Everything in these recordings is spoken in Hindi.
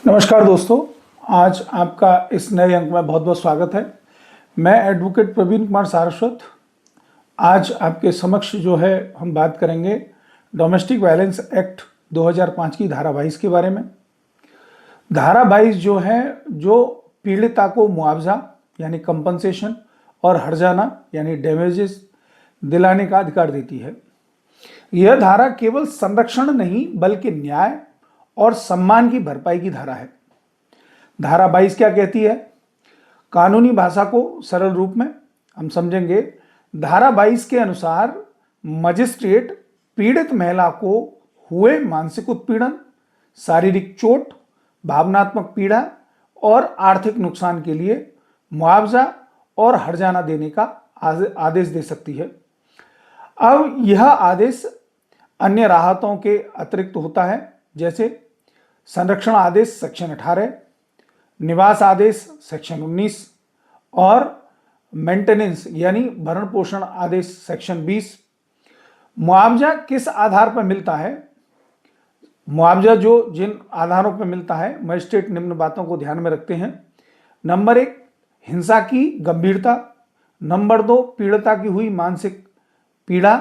नमस्कार दोस्तों, आज आपका इस नए अंक में बहुत बहुत स्वागत है। मैं एडवोकेट प्रवीण कुमार सारस्वत आज आपके समक्ष जो है हम बात करेंगे डोमेस्टिक वायलेंस एक्ट 2005 की धारा 22 के बारे में। धारा 22 जो है जो पीड़िता को मुआवजा यानी कंपनसेशन और हर्जाना यानी डैमेजेस दिलाने का अधिकार देती है। यह धारा केवल संरक्षण नहीं बल्कि न्याय और सम्मान की भरपाई की धारा है। धारा 22 क्या कहती है? कानूनी भाषा को सरल रूप में हम समझेंगे। धारा 22 के अनुसार मजिस्ट्रेट पीड़ित महिला को हुए मानसिक उत्पीड़न, शारीरिक चोट, भावनात्मक पीड़ा और आर्थिक नुकसान के लिए मुआवजा और हर्जाना देने का आदेश दे सकती है। अब यह आदेश अन्य राहतों के अतिरिक्त होता है, जैसे संरक्षण आदेश सेक्शन 18, निवास आदेश सेक्शन 19 और मेंटेनेंस यानी भरण पोषण आदेश सेक्शन 20। मुआवजा किस आधार पर मिलता है? मुआवजा जो जिन आधारों पर मिलता है, मजिस्ट्रेट निम्न बातों को ध्यान में रखते हैं। नंबर 1, हिंसा की गंभीरता। नंबर 2, पीड़िता की हुई मानसिक पीड़ा।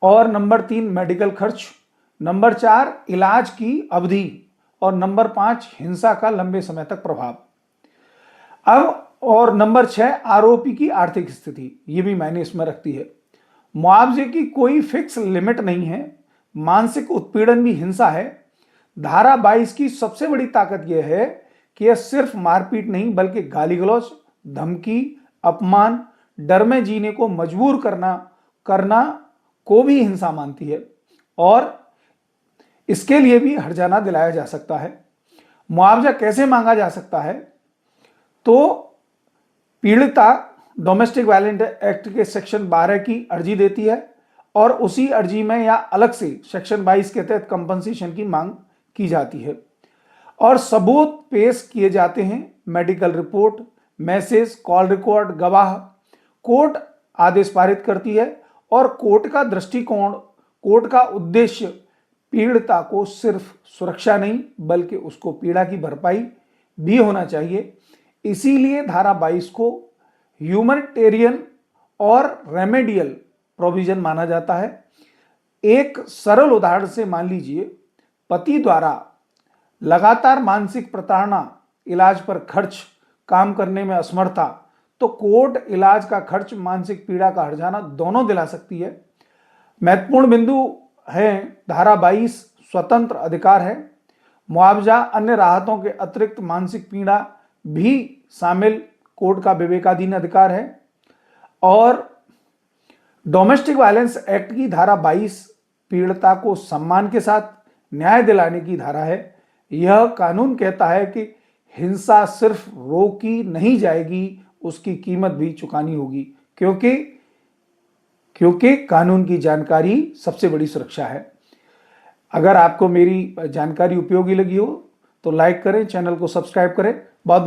और नंबर 3, मेडिकल खर्च। नंबर 4, इलाज की अवधि। और नंबर 5, हिंसा का लंबे समय तक प्रभाव। अब और नंबर 6, आरोपी की आर्थिक स्थिति, ये भी मायने इसमें रखती है। मुआवजे की कोई फिक्स लिमिट नहीं है। मानसिक उत्पीड़न भी हिंसा है। धारा 22 की सबसे बड़ी ताकत यह है कि यह सिर्फ मारपीट नहीं बल्कि गाली गलौज, धमकी, अपमान, डर में जीने को मजबूर करना को भी हिंसा मानती है और इसके लिए भी हर्जाना दिलाया जा सकता है। मुआवजा कैसे मांगा जा सकता है? तो पीड़िता डोमेस्टिक वायलेंस एक्ट के सेक्शन 12 की अर्जी देती है और उसी अर्जी में या अलग से सेक्शन 22 के तहत कंपनसेशन की मांग की जाती है और सबूत पेश किए जाते हैं। Medical report, message, call record, गवाह। कोर्ट आदेश पारित करती है और कोर्ट का उद्देश्य पीड़िता को सिर्फ सुरक्षा नहीं बल्कि उसको पीड़ा की भरपाई भी होना चाहिए। इसीलिए धारा 22 को ह्यूमैनिटेरियन और रेमेडियल प्रोविजन माना जाता है। एक सरल उदाहरण से मान लीजिए, पति द्वारा लगातार मानसिक प्रताड़ना, इलाज पर खर्च, काम करने में असमर्थता, तो कोर्ट इलाज का खर्च, मानसिक पीड़ा का हर्जाना दोनों दिला सकती है। महत्वपूर्ण बिंदु है, धारा 22 स्वतंत्र अधिकार है। मुआवजा अन्य राहतों के अतिरिक्त मानसिक पीड़ा भी शामिल कोर्ट का विवेकाधीन अधिकार है। और डोमेस्टिक वायलेंस एक्ट की धारा 22 पीड़िता को सम्मान के साथ न्याय दिलाने की धारा है। यह कानून कहता है कि हिंसा सिर्फ रोकी नहीं जाएगी, उसकी कीमत भी चुकानी होगी, क्योंकि कानून की जानकारी सबसे बड़ी सुरक्षा है। अगर आपको मेरी जानकारी उपयोगी लगी हो तो लाइक करें, चैनल को सब्सक्राइब करें। बहुत बहुत